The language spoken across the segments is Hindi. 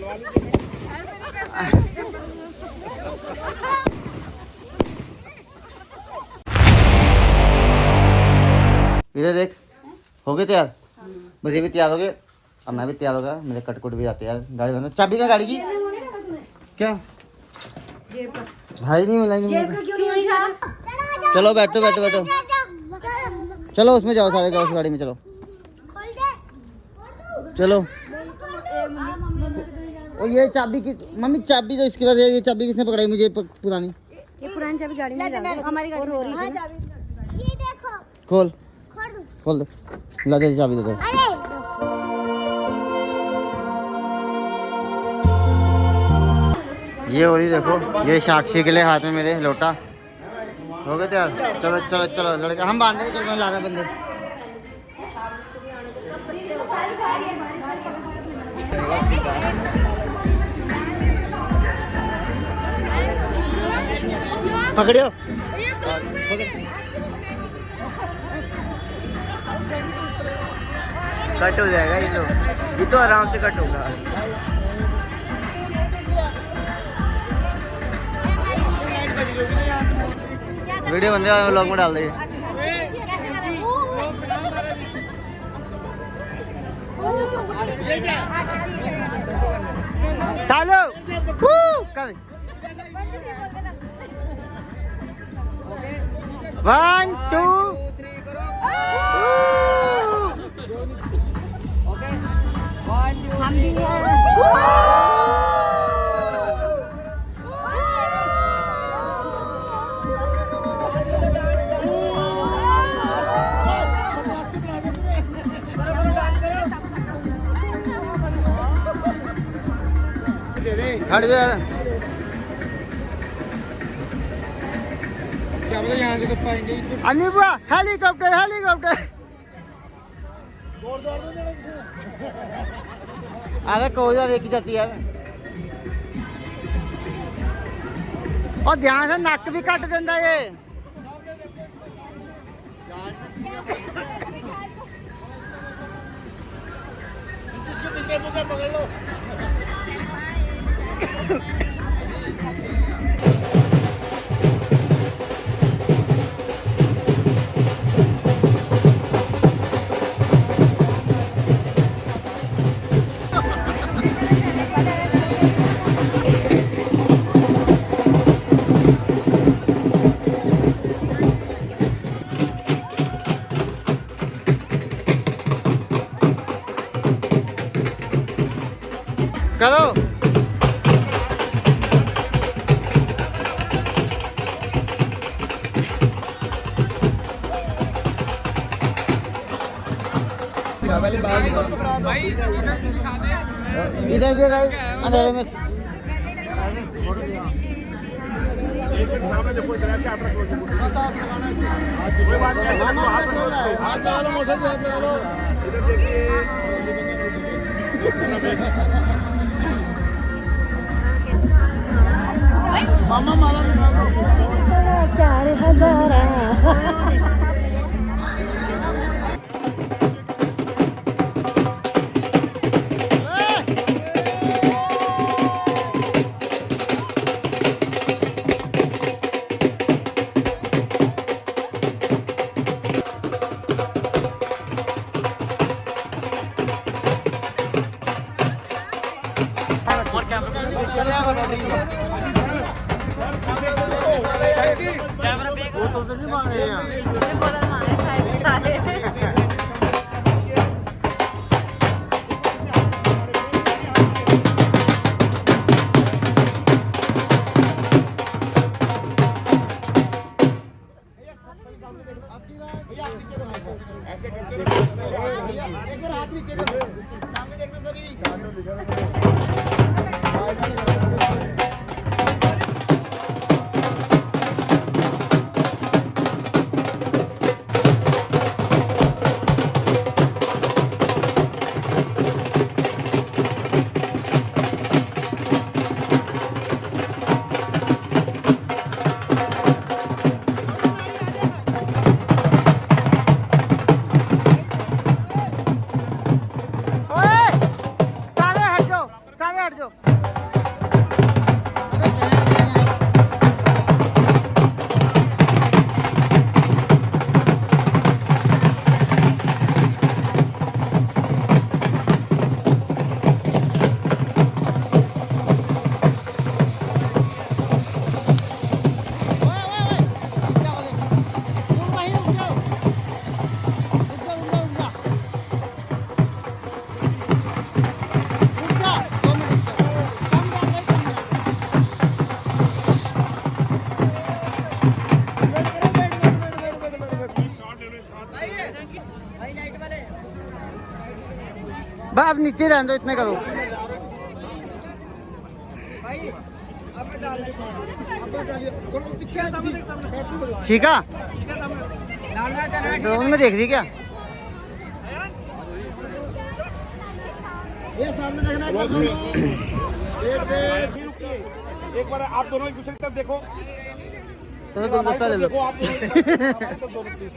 इधर देख, हो गए तैयार? मुझे भी तैयार हो गए, अब मैं भी तैयार हो गया, मेरे कटकुट भी आते यार। गाड़ी बंद, चाबी क्या गाड़ी की? क्या भाई नहीं मिला? चलो बैठो बैठो बैठो, चलो उसमें जाओ, सारे जाओ उस गाड़ी में, चलो चलो। और ये चाबी की मम्मी, चाबी तो इसके बाद, ये चाबी किसने पकड़ाई मुझे पुरानी? ये पुरानी चाबी गाड़ी में हमारी गाड़ी हो रही है। ये देखो, खोल खोल दे, ला दे चाबी दे दो। ये हो रही देखो, ये साक्षी के लिए हाथ में मेरे लोटा। हो गए तैयार? चलो चलो चलो लड़के, हम बांधे, चलो लादा बंदे। पकड़ियो, कट हो जाएगा ये तो आराम से कट होगा। वीडियो बंदे व्लॉग में डाल देंगे। सालो कर 1 2 हम भी हैं। हट गया क्या बोले, यहाँ से तो पाएंगे। अनिबा, हेलीकॉप्टर हेलीकॉप्टर। अरे कोई यार एक ही जाती है। और ध्यान से नक भी कट देता ये। पकड़ लो। करो इधर भी अंधेरे में। एक सामने देखो, इधर से हाथ रखो, कोई बात नहीं, ऐसे रखो, हाथ रखो, हाथ लगा लो, मौसम हाथ लगा लो। इधर देखिए, मामा माला 4000। कैमरा पे वो तो नहीं मांग रहे हैं। बोतल मारे सारे ऐसे करके हाथ नीचे रखो, सामने देखना सभी। जाओ। बा अब नीचे रहने दो, इतने करो। ठीक है, ड्रोन में देख रही क्या? एक बार आप दोनों एक दूसरे की तरफ देखो। चलो तुम गुस्सा ले लो। आप दोनों प्लीज।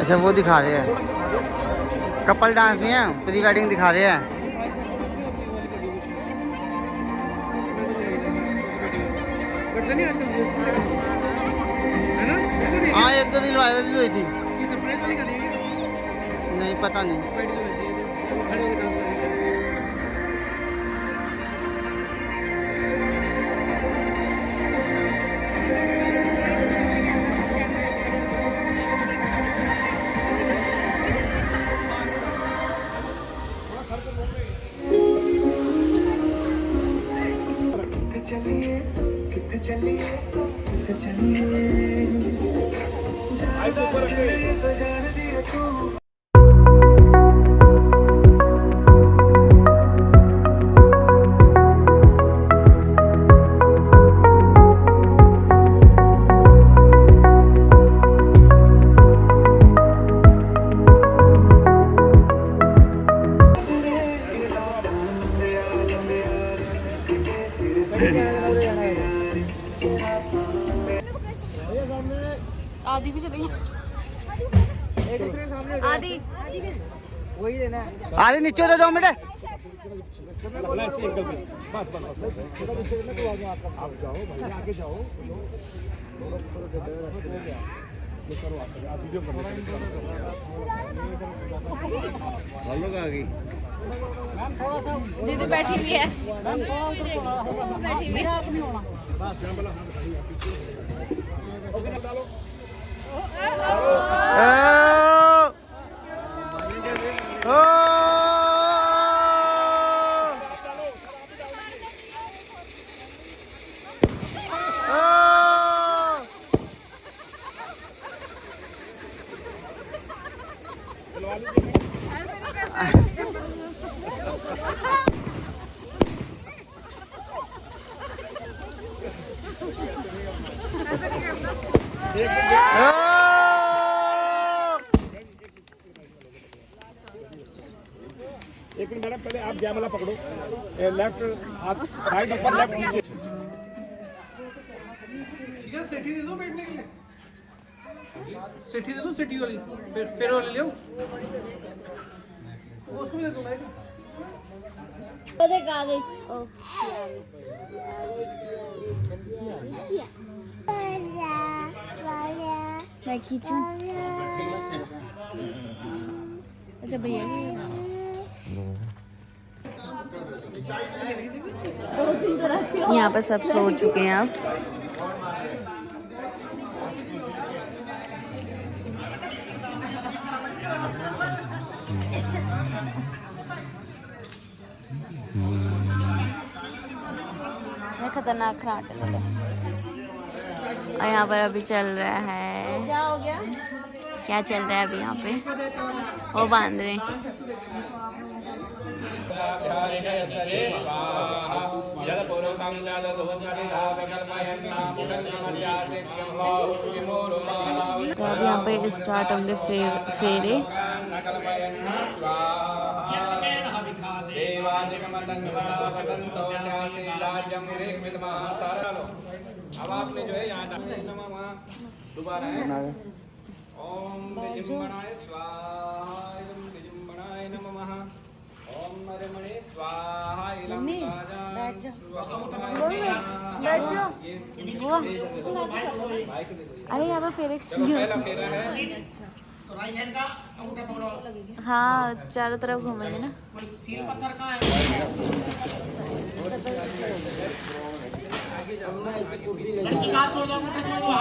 अच्छा वो दिखा रहे हैं, कपल डांस नहीं है, प्री वेडिंग दिखा रहे हैं। हाँ एक दो दिन वायरल भी हुई थी। नहीं पता नहीं। आदि भी चली आदि वही लेना है। आदि नीचे उतर जाओ बेटे। बस आप जाओ भाई, आगे जाओ। आप वीडियो आ गई। दीदी बैठी हुई है, बैठी हुई है। एक मिनट मैडम, पहले आप जयमाला पकड़ो, लेफ्ट हाथ राइट ऊपर, लेफ्ट नीचे। ठीक है, सेठी दे दो बैठने के लिए, सेठी दे दो, सेठी वाली फिर वाली ले आओ, उसको भी दे दूंगा। वो देख आ गई। ओ मैं खींचूं। अच्छा भैया यहाँ पर सब सो चुके हैं अब। खतरनाक खराटे लगे। और यहाँ पर अभी चल रहा है, क्या हो गया, क्या चल रहा है अभी यहाँ पे, वो बांध रहे तो अब यहाँ पे स्टार्ट होंगे फेरे। अब आपने जो है यहाँ डालना नमः वहाँ दोबारा है ओम विजंबणाय स्वाहा इदं विजंबणाय नमः ओम नरमणे स्वाहा इदं राजा बैठ जाओ बुआ अरे यहाँ पर फेरे चलो पहला फेरा है हाँ चारों तरफ घूमेंगे ना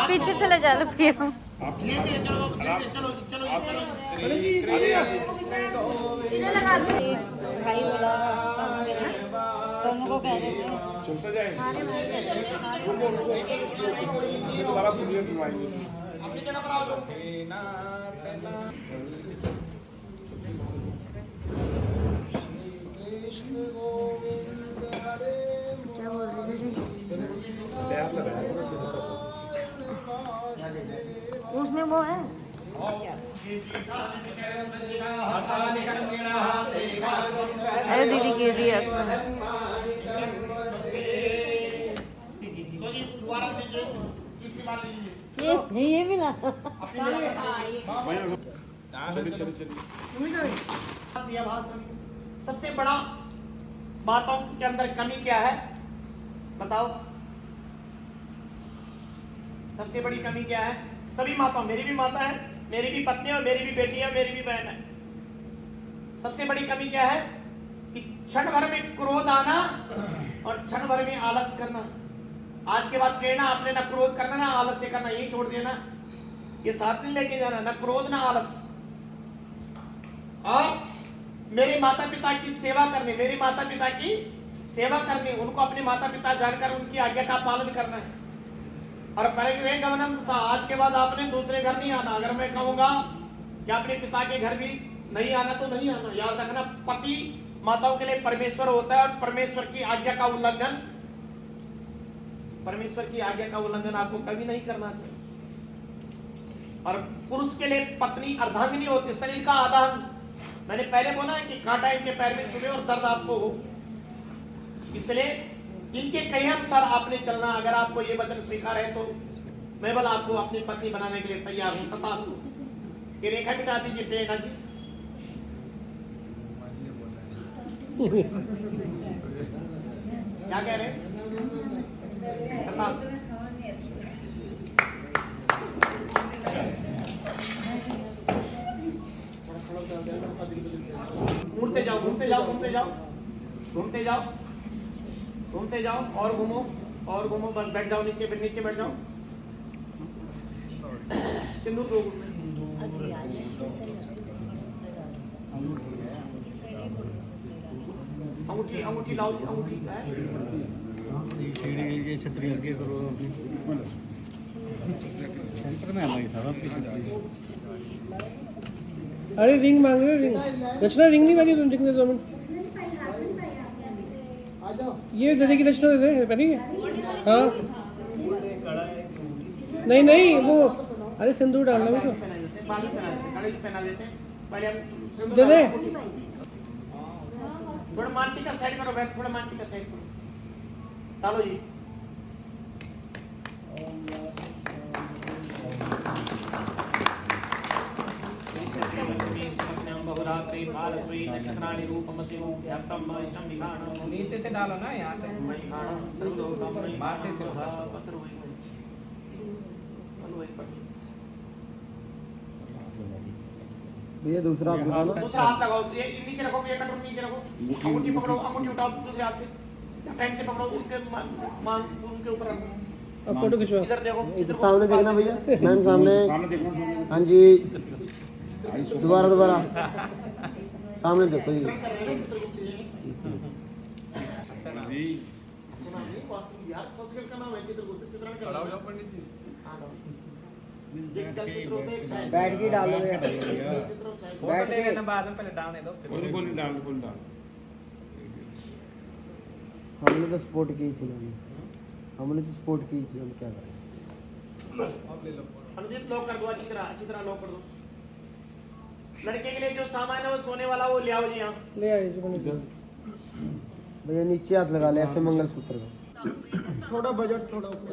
पीछे चले जा लो प्रिया चलता जाए दोबारा वीडियो बनवाएंगे क्या बोल रहे थे उसमें वो है अरे दीदी गिर रही है उसमें ये मिला सबसे बड़ा माताओं के अंदर कमी क्या है बताओ सबसे बड़ी कमी क्या है सभी माताओं मेरी भी माता है मेरी भी पत्नी और मेरी भी बेटी है मेरी भी बहन है सबसे बड़ी कमी क्या है कि क्षण भर में क्रोध आना और क्षण भर में आलस करना आज के बाद प्रेरणा आपने ना क्रोध करना ना आलस्य करना यही छोड़ देना ये साथ नहीं लेके जाना ना क्रोध ना आलस और मेरे माता पिता की सेवा करनी मेरे माता पिता की सेवा करनी उनको अपने माता पिता जानकर उनकी आज्ञा का पालन करना है और परिग्रह गमनम था आज के बाद आपने दूसरे घर नहीं आना अगर मैं कहूंगा कि अपने पिता के घर भी नहीं आना तो नहीं आना याद रखना पति माताओं के लिए परमेश्वर होता है और परमेश्वर की आज्ञा का उल्लंघन परमेश्वर की आज्ञा का उल्लंघन आपको कभी नहीं करना चाहिए और पुरुष के लिए पत्नी अर्धांगिनी होती है शरीर का आधा अंग मैंने पहले बोला है कि कांटा इनके पैर में चुभे और दर्द आपको हो इसलिए इनके कई अनुसार आपने चलना अगर आपको ये वचन स्वीकार है तो मैं बल आपको अपनी पत्नी बनाने के लिए तैयार हूं तथास्तु ये रेखा मिटा दीजिए प्रेरणा जी क्या कह रहे हैं तथास्तु घूमते जाओ घूमते जाओ घूमते जाओ घूमते जाओ घूमते जाओ और घूमो बस बैठ जाओ नीचे बैठ जाओ सिंदूर को अंगूठी अंगूठी लाओ अंगूठी छतरी आगे करो सेंटर में हमारी साहब आपकी अरे रिंग मांग रहे रिंग रचना रिंग नहीं मांगी तुम रिंग दे दो मिनट ये जैसे कि रचना दे दे पहनेंगे हाँ नहीं नहीं वो अरे सिंदूर डालना भी तो दे दे थोड़ा मानटी का साइड करो बहन थोड़ा मानटी का साइड करो डालो जी नीचे से डालो ना यहाँ से बातें से भैया दूसरा हाथ लगा लो दूसरा हाथ लगाओ ये नीचे रखो ये कटोरी नीचे रखो अंगूठी पकड़ो अंगूठी उठाओ दूसरे हाथ से टाइम से पकड़ो उसके उनके ऊपर रखो अब फोटो खिंचवाओ इधर देखो इधर सामने देखना भैया मैम सामने हाँ जी दोबारा सामने देखो जी यार संस्कृत का नाम है चित्रगुप्त चित्रण का नाम पंडित जी बैठ के डालो बैठ के ना बाद में पहले डालने दो बोल डाल हमने तो स्पोर्ट की थी हमने तो स्पोर्ट की थी हम क्या करें अनुचित लॉक कर दो अच्छी तरह लॉक कर दो लड़के के लिए जो सामान है वो सोने वाला वो ले आओ जी यहाँ ले आइए भैया नीचे हाथ लगा ले ऐसे मंगलसूत्र का थोड़ा बजट थोड़ा ऊपर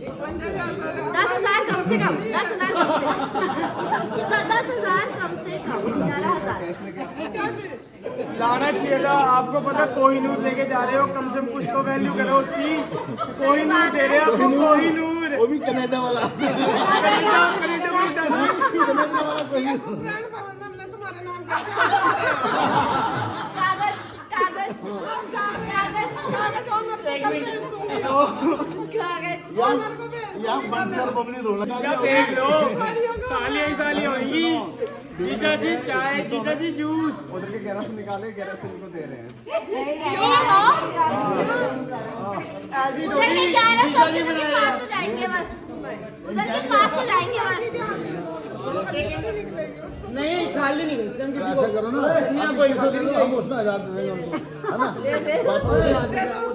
10,000 कम से कम 10,000 कम से कम 10,000 कम से कम 11,000 लाना चाहिए था आपको पता कोहिनूर लेके जा रहे हो कम से कम कुछ तो वैल्यू करो उसकी कोहिनूर दे रहे हो आपको कोहिनूर वो भी कनाडा वाला कनाडा वाला कोहिनूर कागज कागज कागज यहाँ बंदर बबली धोना क्या देख लो सालियाँ ही साली होंगी जीजा जी चाय जीजा जी जूस उधर के 1100 निकाले 1100 इनको दे रहे हैं ऐसी उधर के 1100 के तो के पास तो जाएंगे बस उधर के पास तो जाएंगे बस नहीं खाली नहीं बेचते हम किसी ऐसा करो ना को कोई हम उसमें 1000 दे देंगे उनको है ना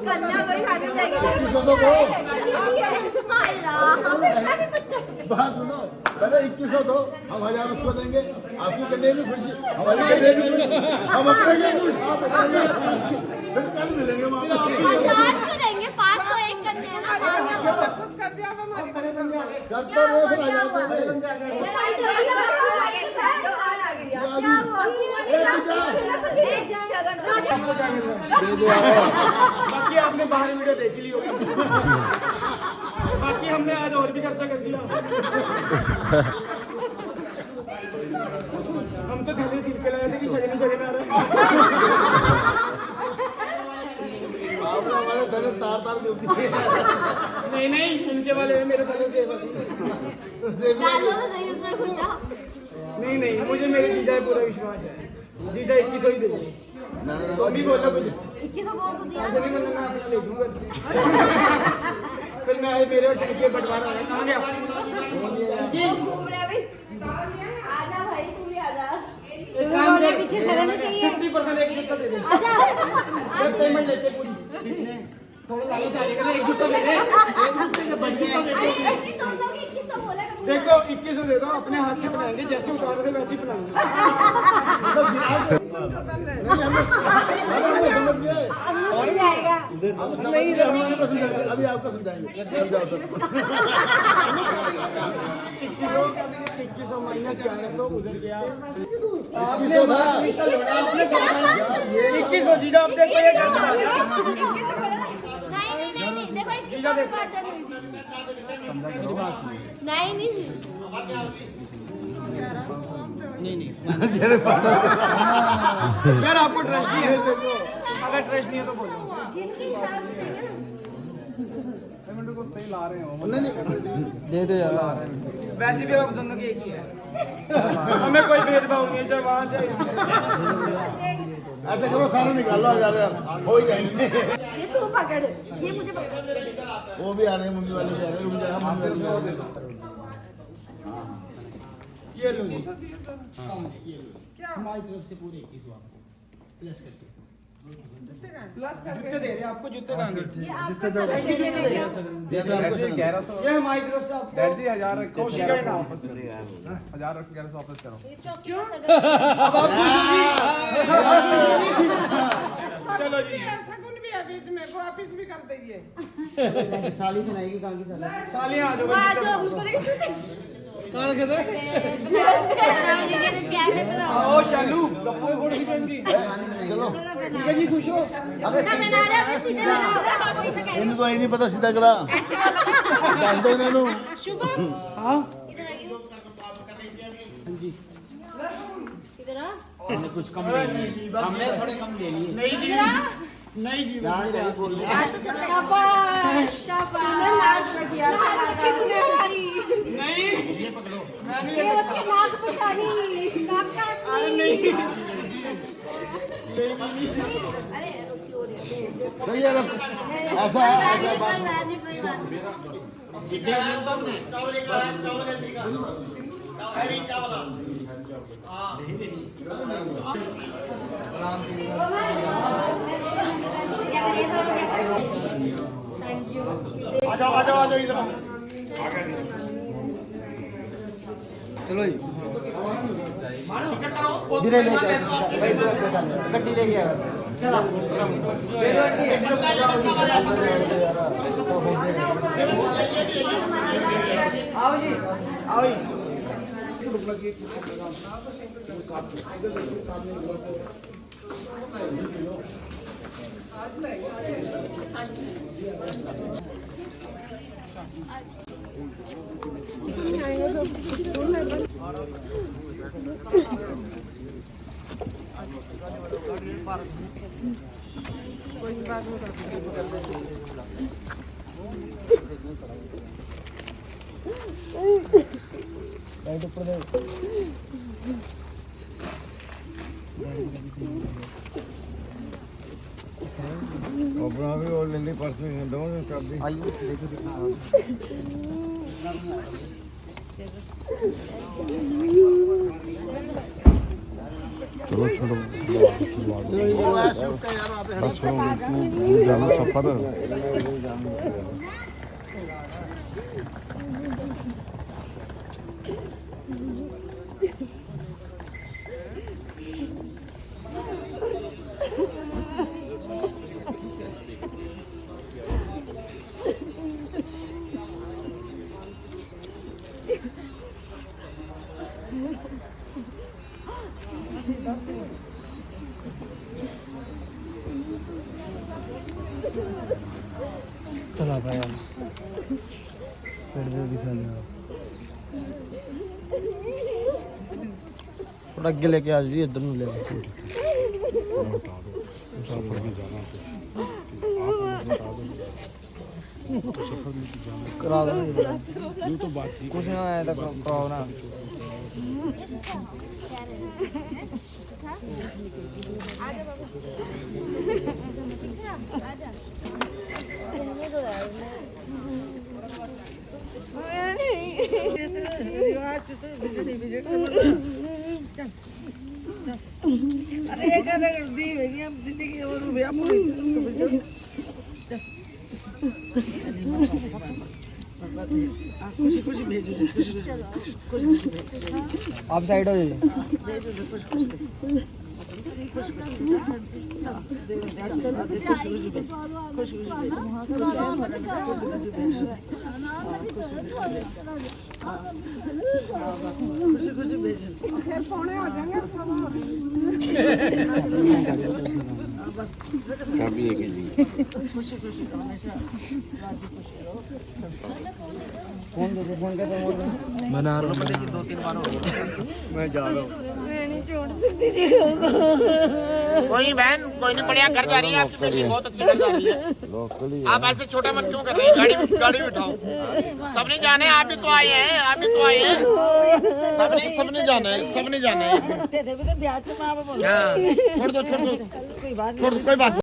कन्या वही खाने जाएगी बात सुनो पहले 2100 दो हम 1000 उसको देंगे आपकी कन्या भी खुशी हमारी कन्या भी खुशी हम अपने लिए खुश आप अपने लिए फिर कल मिलेंगे वहाँ पे 1000 क्यों देंगे 500 एक कन्या है ना 500 खुश कर दिया अब हमारी करते रहे फिर 1000 दे बाकी आपने बाहर वीडियो देख ली होगी बाकी हमने आज और भी खर्चा कर दिया हम तो थैले सील के लाए थे कि शगन शगन आ रहा है आपने हमारे थैले तार तार कर दिए नहीं नहीं इनके वाले में मेरे थैले सेब अभी नहीं नहीं मुझे मेरे जीजा पे पूरा विश्वास है जीजा 2100 ही देंगे तो अभी बोलो कुछ 2100 बोल तो दिया ऐसे नहीं मतलब मैं अपना ले दूंगा फिर मैं मेरे और शरीफ के बंटवारा है कहाँ गया घूम रहे अभी आजा भाई तू भी आजा पीछे खड़े चाहिए 50% एक जूता दे दे आजा पेमेंट लेते पूरी कितने थोड़ा लालच आ जाएगा ना एक जूता दे दे एक जूते के बढ़ गया तुम लोग 2100 बोला देखो 2100 दे दो अपने हाथ से बनाएंगे जैसे उतार थे वैसे ही बनाएंगे समझ गए हम नहीं हमारे को समझाएंगे अभी आपको समझाएंगे समझाओ सर 2100 माइनस 1100 उधर गया 2100 था 2100 जीजा आप देखो ये क्या नहीं देखो 2100 पार्टन हुई थी नहीं यार आपको ट्रस्ट नहीं है अगर ट्रस्ट नहीं है तो बोलो वैसे भी आप दोनों की एक ही है हमें कोई भेदभाव नहीं है चाहे वहां से ऐसे करो सारे निकाल लो 1000 हो ही जाएंगे ये तू पकड़ ये मुझे पकड़ वो भी आ रहे हैं मम्मी वाले भी आ रहे हैं रुक जाएगा मम्मी वाले भी आ रहे हैं ये लो जी हमारी तरफ से पूरे 2100 आपको प्लस करके प्लस करके जूते दे रहे हैं आपको जूते कहाँ गए जितने दो ये तो आपको समझ- ये हमारी तरफ से आपको डैड जी 1000 रख के कौशिक है ना 1000 रख के 1100 वापस करो चलो जी ऐसा गुण भी है बीच में वापिस भी कर देंगे साली बनाएगी कहाँ की साली सालियाँ आ जाओ आ जाओ उसको देख कहाँ रखे थे प्यासे पे ओ शालू गप्पो फोड़ दी इनकी चलो ठीक है जी खुश हो ना मैं ना रहा मैं सीधे बनाऊंगा कोई तो कह इनको ही नहीं पता सीधा करा डाल दो इन्हें शुभम हाँ इधर आइए इधर आ कुछ कम हमने थोड़े कम ले लिए नहीं जी नहीं जी शाबाश शाबाश लाज लगिया नहीं ये पकड़ो मैं नहीं ये होती है नाक पछानी नाक काटनी नहीं अरे सही है ऐसा है आ जाओ इधर चलो जी टिकट करो धीरे ले गड्डी ले गया चला आओ जी आओ जी अपना भी और ले ली पर्स में दो कर दी आइए देखो दिखा चलो छोड़ो बस जाना सफर चला भाई फिर दिखा थोड़ा आगे लेके आ जाइए इधर ले सफर में जाना करा दो ये तो बात कुछ ना आया था कराओ ना अरे एक आधा कर दी मेरी हम जिंदगी और भैया खुशी खुशी भेजो आप साइड हो जाइए खुशी खुशी भेजो फिर पौने हो जाएंगे कभी एक ही खुशी खुशी हमेशा फोन दो फोन कर बना रहा हूँ मैं जा रहा हूँ कोई बहन कोई नहीं बढ़िया घर जा रही है आपकी बेटी बहुत अच्छी घर जा रही है लोकली आप ऐसे छोटा मन क्यों कर रहे हैं गाड़ी में उठाओ सबने जाना है आप भी तो आए हैं सबने जाना है हाँ छोड़ दो कोई बात